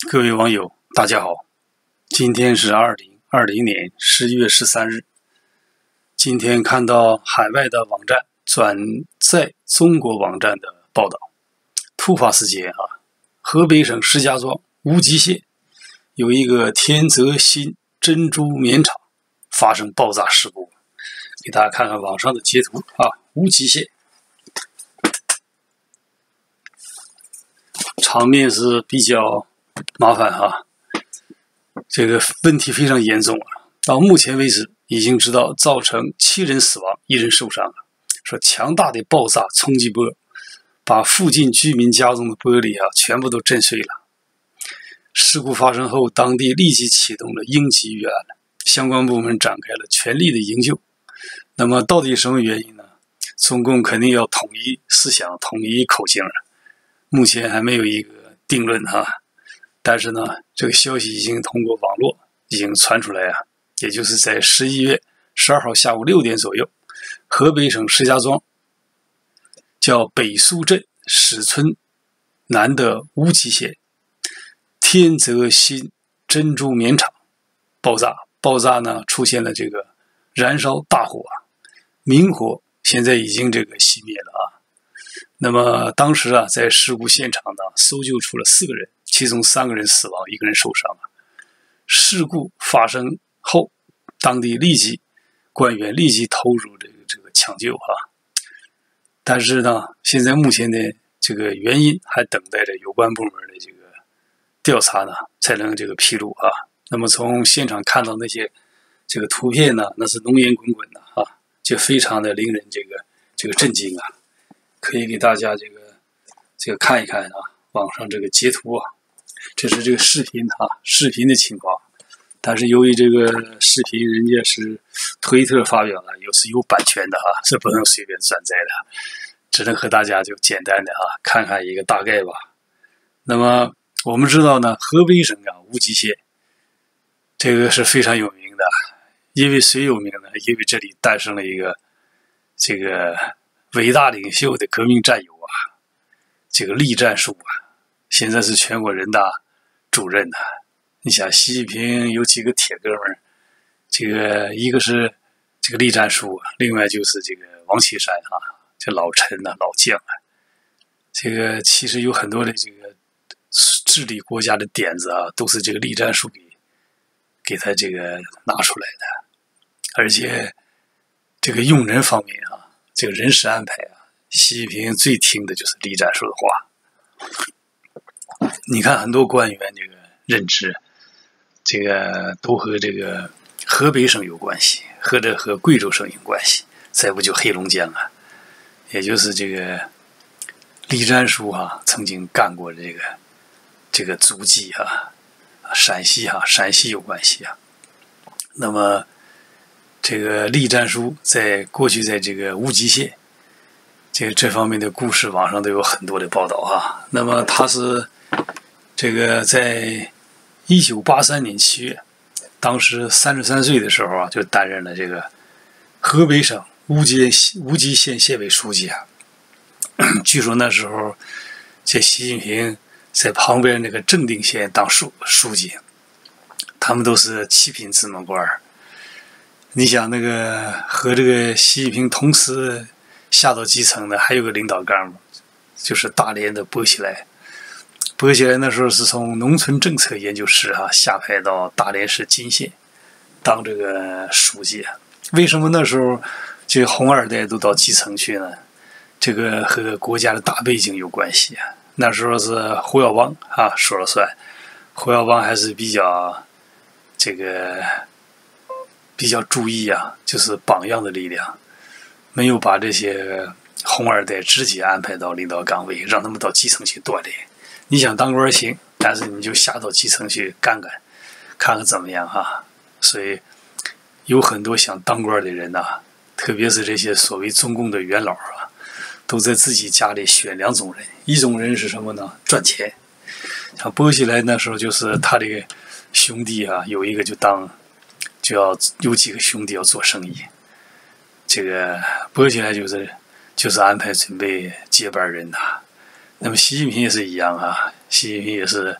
各位网友，大家好，今天是2020年11月13日。今天看到海外的网站转载中国网站的报道，突发事件河北省石家庄无极县有一个天泽新珍珠棉厂发生爆炸事故，给大家看看网上的截图无极县场面是比较麻烦这个问题非常严重到目前为止已经知道造成7人死亡1人受伤了。说强大的爆炸冲击波把附近居民家中的玻璃全部都震碎了。事故发生后，当地立即启动了应急预案，相关部门展开了全力的营救。那么到底什么原因呢？中共肯定要统一思想，统一口径了。目前还没有一个定论但是呢，这个消息已经通过网络已经传出来也就是在11月12号下午6点左右，河北省石家庄叫北苏镇史村南的无极县天泽新珍珠棉厂爆炸呢出现了这个燃烧大火明火现在已经这个熄灭了那么当时在事故现场呢搜救出了4个人，其中3个人死亡，1个人受伤事故发生后，当地官员立即投入这个抢救但是呢，现在目前的这个原因还等待着有关部门的这个调查呢，才能这个披露那么从现场看到那些这个图片呢，那是浓烟滚滚的就非常的令人这个震惊可以给大家这个看一看网上这个截图这是这个视频视频的情况。但是由于这个视频人家是推特发表的，是有版权的是不能随便转载的，只能和大家就简单的看看一个大概吧。那么我们知道呢，河北省无极县这个是非常有名的，因为谁有名呢？因为这里诞生了一个这个伟大领袖的革命战友这个栗战书现在是全国人大主任你想习近平有几个铁哥们儿，这个一个是这个栗战书，另外就是这个王岐山这老臣老将这个其实有很多的这个治理国家的点子都是这个栗战书给他这个拿出来的。而且这个用人方面这个人事安排习近平最听的就是栗战书的话。你看很多官员这个任职这个都和这个河北省有关系，和贵州省有关系，再不就黑龙江也就是这个栗战书曾经干过这个足迹陕西有关系那么这个栗战书在过去在这个无极县这方面的故事，网上都有很多的报道那么他是这个在1983年7月，当时33岁的时候就担任了这个河北省无极县县委书记据说那时候这习近平在旁边那个正定县当书记，他们都是7品芝麻官。你想那个和这个习近平同时下到基层的还有个领导干部，就是大连的薄熙来那时候是从农村政策研究室下派到大连市金县当这个书记为什么那时候这个红二代都到基层去呢？这个和国家的大背景有关系那时候是胡耀邦说了算，胡耀邦还是比较注意就是榜样的力量，没有把这些红二代直接安排到领导岗位，让他们到基层去锻炼。你想当官行，但是你就下到基层去干看看怎么样所以有很多想当官的人特别是这些所谓中共的元老都在自己家里选2种人，一种人是什么呢？赚钱。像薄熙来那时候就是他这个兄弟有一个就要有几个兄弟要做生意，这个薄熙来就是安排准备接班人那么习近平也是一样习近平也是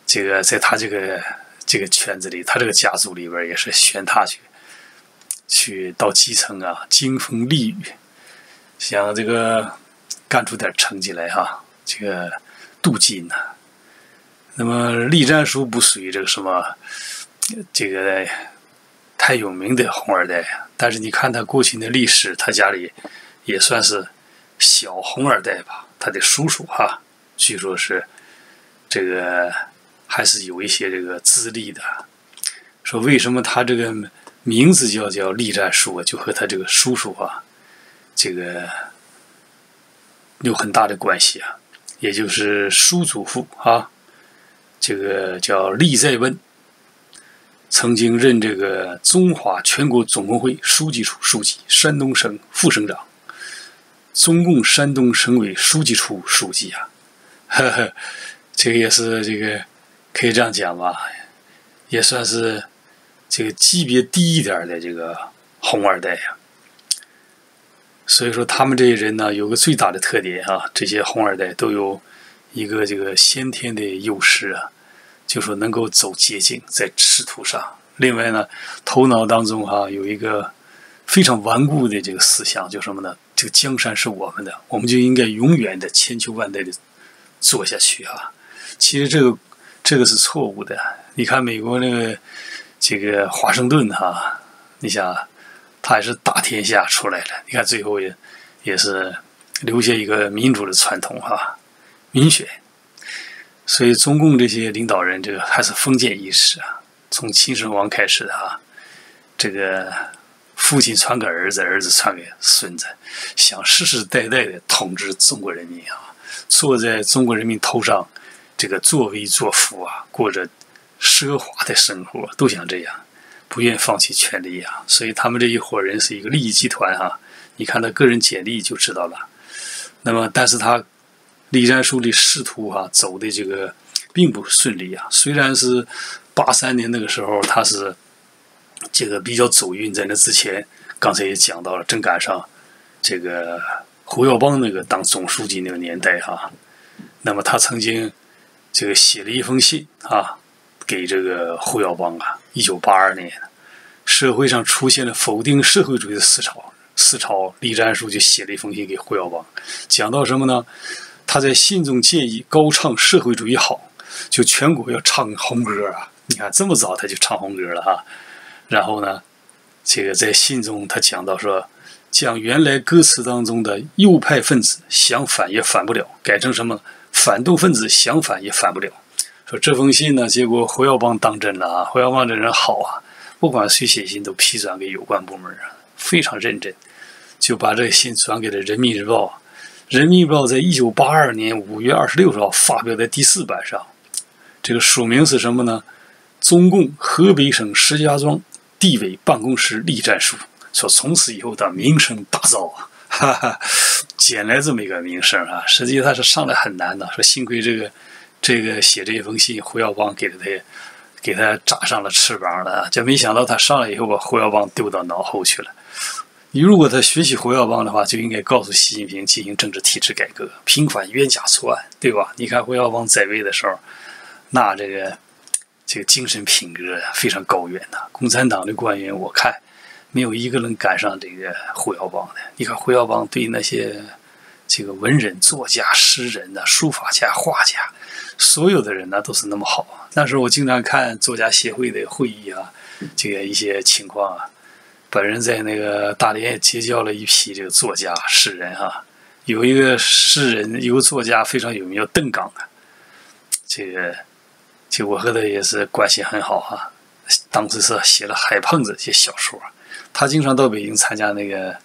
这个在他这个圈子里，他这个家族里边也是选他去到基层啊，经风立雨，想这个干出点成绩来哈，这个镀金呐。那么栗战书不属于这个什么这个太有名的红二代啊，但是你看他过去的历史，他家里也算是小红二代吧。他的叔叔哈，据说是这个还是有一些这个资历的。说为什么他这个名字叫栗战书啊，就和他这个叔叔啊，这个有很大的关系啊，也就是叔祖父啊。这个叫栗在温，曾经任这个中华全国总工会书记处书记、山东省副省长、中共山东省委书记处书记啊，呵呵，这个也是这个可以这样讲吧，也算是这个级别低一点的这个红二代呀。所以说他们这些人呢，有个最大的特点啊，这些红二代都有一个这个先天的优势啊，就说能够走捷径在仕途上。另外呢，头脑当中有一个非常顽固的这个思想，就什么呢？这个江山是我们的，我们就应该永远的千秋万代的做下去啊。其实这个是错误的。你看美国那个这个华盛顿你想他也是打天下出来的，你看最后也是留下一个民主的传统民选。所以中共这些领导人，这个还是封建意识啊，从秦始皇开始这个父亲传给儿子，儿子传给孙子，想世世代代的统治中国人民坐在中国人民头上，这个作威作福过着奢华的生活，都想这样，不愿放弃权力所以他们这一伙人是一个利益集团你看他个人简历就知道了。那么，但是他栗战书的仕途走的这个并不顺利虽然是83年那个时候他是这个比较走运，在那之前刚才也讲到了，正赶上这个胡耀邦那个当总书记那个年代那么他曾经这个写了一封信给这个胡耀邦1982年社会上出现了否定社会主义的思潮，栗战书就写了一封信给胡耀邦，讲到什么呢？他在信中建议高唱社会主义好，就全国要唱红歌你看这么早他就唱红歌了然后呢，这个在信中他讲到说，将原来歌词当中的右派分子想反也反不了，改成什么反动分子想反也反不了。说这封信呢，结果胡耀邦当真了胡耀邦这人好不管谁写信都批转给有关部门非常认真，就把这个信转给了人民日报。人民日报在1982年5月26号发表在第4版上，这个署名是什么呢？中共河北省石家庄地委办公室栗战书，说从此以后他名声大噪捡来这么一个名声实际他是上来很难的，说幸亏这个写这封信，胡耀邦给他扎上了翅膀了，就没想到他上来以后把胡耀邦丢到脑后去了。你如果他学习胡耀邦的话，就应该告诉习近平进行政治体制改革，平反冤假错案，对吧？你看胡耀邦在位的时候，那这个精神品格非常高远共产党的官员，我看没有一个能赶上这个胡耀邦的。你看胡耀邦对那些这个文人、作家、诗人书法家、画家，所有的人都是那么好。那时候我经常看作家协会的会议这个一些情况本人在那个大连也结交了一批这个作家、诗人有一个诗人，有个作家非常有名，叫邓刚这个我和他也是关系很好当时是写了《海胖子》这些小说，他经常到北京参加那个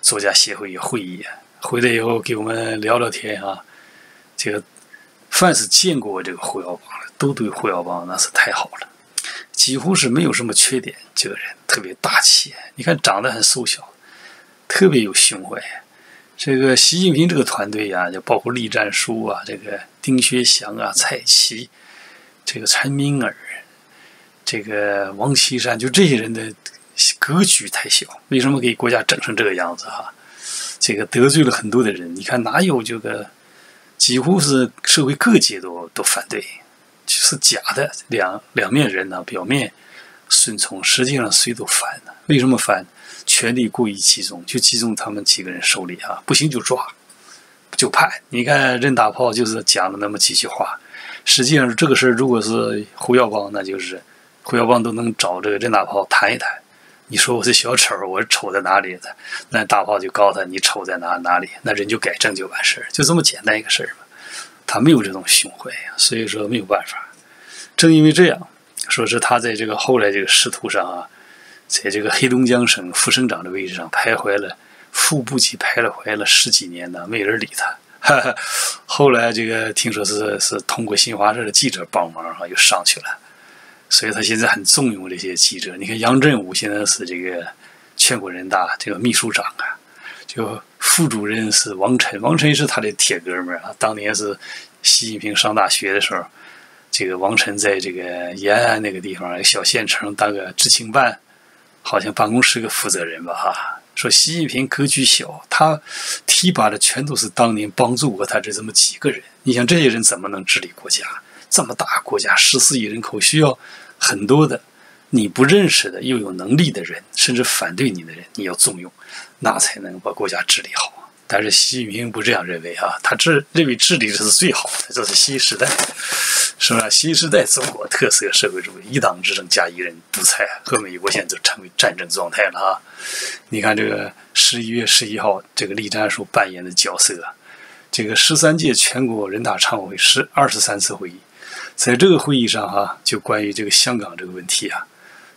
作家协会会议回来以后给我们聊聊天这个凡是见过这个胡耀邦的，都对胡耀邦那是太好了，几乎是没有什么缺点。这个人特别大气，你看长得很瘦小，特别有胸怀。这个习近平这个团队就包括栗战书这个丁薛祥蔡奇，这个陈敏尔，这个王岐山，就这些人的格局太小，为什么给国家整成这个样子这个得罪了很多的人。你看哪有这个，几乎是社会各界都反对，是假的，两面人呢，表面顺从，实际上谁都反呢？为什么反？权力过于集中，就集中他们几个人手里啊，不行就抓，就判。你看任大炮就是讲了那么几句话，实际上这个事如果是胡耀邦，那就是胡耀邦都能找这个任大炮谈一谈。你说我是小丑，我是丑在哪里的？那大炮就告诉他你丑在哪里，那人就改正就完事，就这么简单一个事嘛。他没有这种胸怀，所以说没有办法。正因为这样，说是他在这个后来这个仕途上啊，在这个黑龙江省副省长的位置上徘徊了，副部级徘徊了10几年呢，没人理他。后来这个听说是通过新华社的记者帮忙啊，又上去了。所以他现在很重用这些记者。你看杨振武现在是这个全国人大这个秘书长啊，就副主任是王晨，王晨是他的铁哥们啊。当年是习近平上大学的时候，这个王晨在这个延安那个地方小县城当个知青办，好像办公室个负责人吧哈。说习近平格局小，他提拔的全都是当年帮助过他这么几个人。你想这些人怎么能治理国家？这么大国家14亿人口，需要很多的你不认识的又有能力的人，甚至反对你的人，你要重用，那才能把国家治理好。但是习近平不这样认为啊，他认为治理是最好的，这是新时代，是吧？新时代中国特色社会主义，一党执政加一人独裁，和美国现在就成为战争状态了啊！你看这个11月11号，这个栗战书扮演的角色，这个13届全国人大常委会是23次会议。在这个会议上啊，就关于这个香港这个问题啊，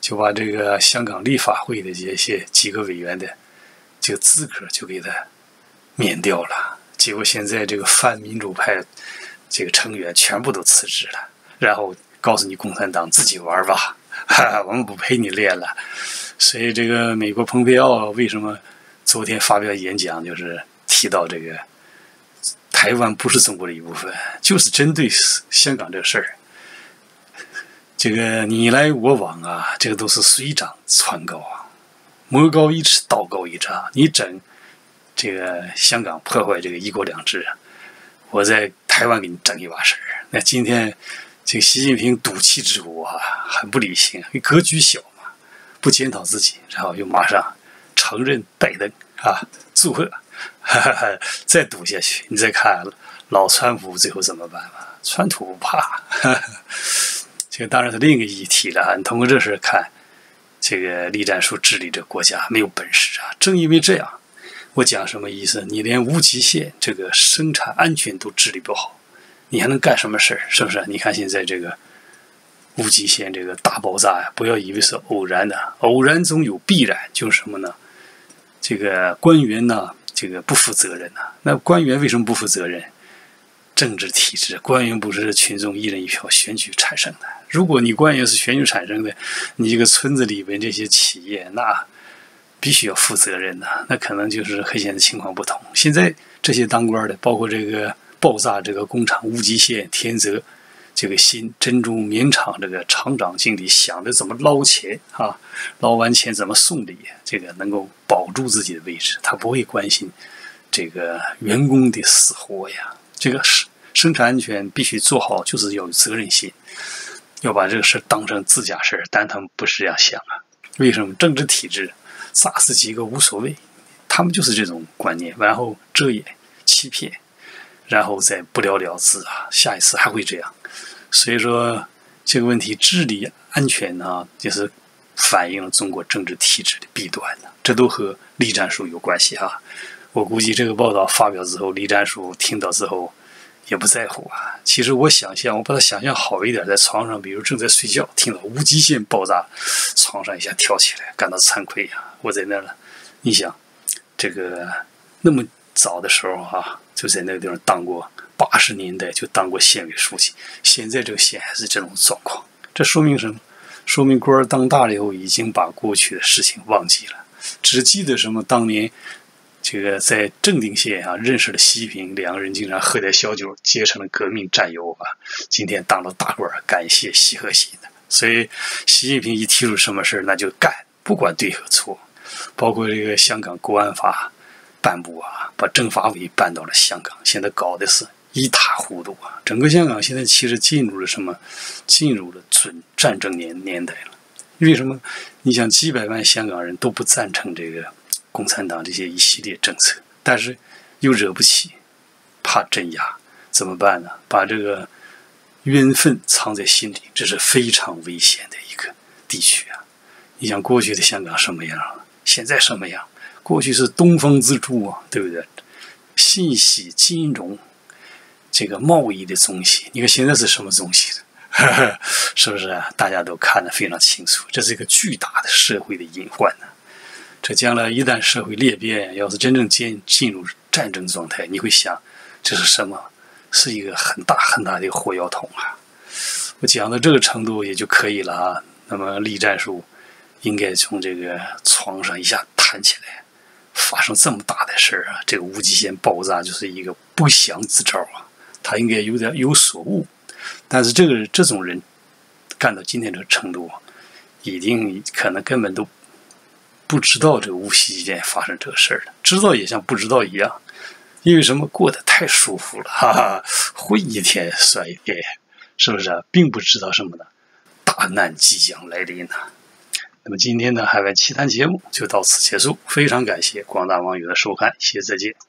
就把这个香港立法会的这些几个委员的这个资格就给他免掉了。结果现在这个泛民主派这个成员全部都辞职了，然后告诉你共产党自己玩吧，我们不陪你练了。所以这个美国蓬佩奥为什么昨天发表演讲，就是提到这个台湾不是中国的一部分，就是针对香港这个事儿。这个你来我往啊，这个都是水涨船高啊，魔高一尺，道高一丈。你整这个香港破坏这个一国两制，我在台湾给你整一把事儿。那今天这个习近平赌气之国啊，很不理性，格局小嘛，不检讨自己，然后又马上承认拜登啊，祝贺。再赌下去，你再看老川普最后怎么办吧？川普不怕，这个当然是另一个议题了。你通过这事看，这个栗战书治理这国家没有本事啊。正因为这样，我讲什么意思？你连无极限这个生产安全都治理不好，你还能干什么事儿？是不是？你看现在这个无极限这个大爆炸呀，不要以为是偶然的，偶然中有必然，就是什么呢？这个官员呢？这个不负责任呐、那官员为什么不负责任？政治体制，官员不是群众一人一票选举产生的。如果你官员是选举产生的，你这个村子里边这些企业，那必须要负责任的。那可能就是和现在情况不同。现在这些当官的，包括这个爆炸这个工厂无极限、天泽这个新珍珠棉厂这个厂长经理想的怎么捞钱啊，捞完钱怎么送礼，这个能够保住自己的位置，他不会关心这个员工的死活呀。这个生产安全必须做好，就是要有责任心，要把这个事当成自家事，但他们不是这样想啊。为什么？政治体制炸死几个无所谓，他们就是这种观念，然后遮掩欺骗，然后再不了了之啊，下一次还会这样。所以说这个问题治理安全呢，就是反映了中国政治体制的弊端呢，这都和栗战书有关系啊。我估计这个报道发表之后，栗战书听到之后也不在乎啊。其实我把它想象好一点，在床上，比如正在睡觉，听到无极限爆炸，床上一下跳起来，感到惭愧啊。我在那了，你想这个那么早的时候啊，就在那个地方当过，80年代就当过县委书记，现在这个县还是这种状况，这说明什么？说明官当大了以后，已经把过去的事情忘记了，只记得什么当年这个在正定县啊认识了习近平，两个人经常喝点小酒，结成了革命战友啊。今天当了大官，感谢习和习的。所以习近平一提出什么事那就干，不管对和错。包括这个香港国安法颁布啊，把政法委搬到了香港，现在搞的是一塌糊涂啊！整个香港现在其实进入了准战争年代了。为什么？你想几百万香港人都不赞成这个共产党这些一系列政策，但是又惹不起，怕镇压，怎么办呢？把这个冤愤藏在心里，这是非常危险的一个地区啊！你想过去的香港什么样啊？现在什么样？过去是东方之珠啊，对不对？信息、金融，这个贸易的中心，你看现在是什么中心？是不是啊？大家都看得非常清楚，这是一个巨大的社会的隐患呢。这将来一旦社会裂变，要是真正进入战争状态，你会想，这是什么？是一个很大很大的一个火药桶啊！我讲到这个程度也就可以了啊。那么栗战书应该从这个床上一下弹起来。发生这么大的事儿啊！这个无极限爆炸就是一个不祥之兆啊！他应该有所悟，但是这种人干到今天这个程度，一定可能根本都不知道这个无锡间发生这个事儿了，知道也像不知道一样，因为什么？过得太舒服了，哈哈，混一天算一天，是不是啊？并不知道什么呢？大难即将来临呢。那么今天的海外奇谈节目就到此结束，非常感谢广大网友的收看，谢谢再见。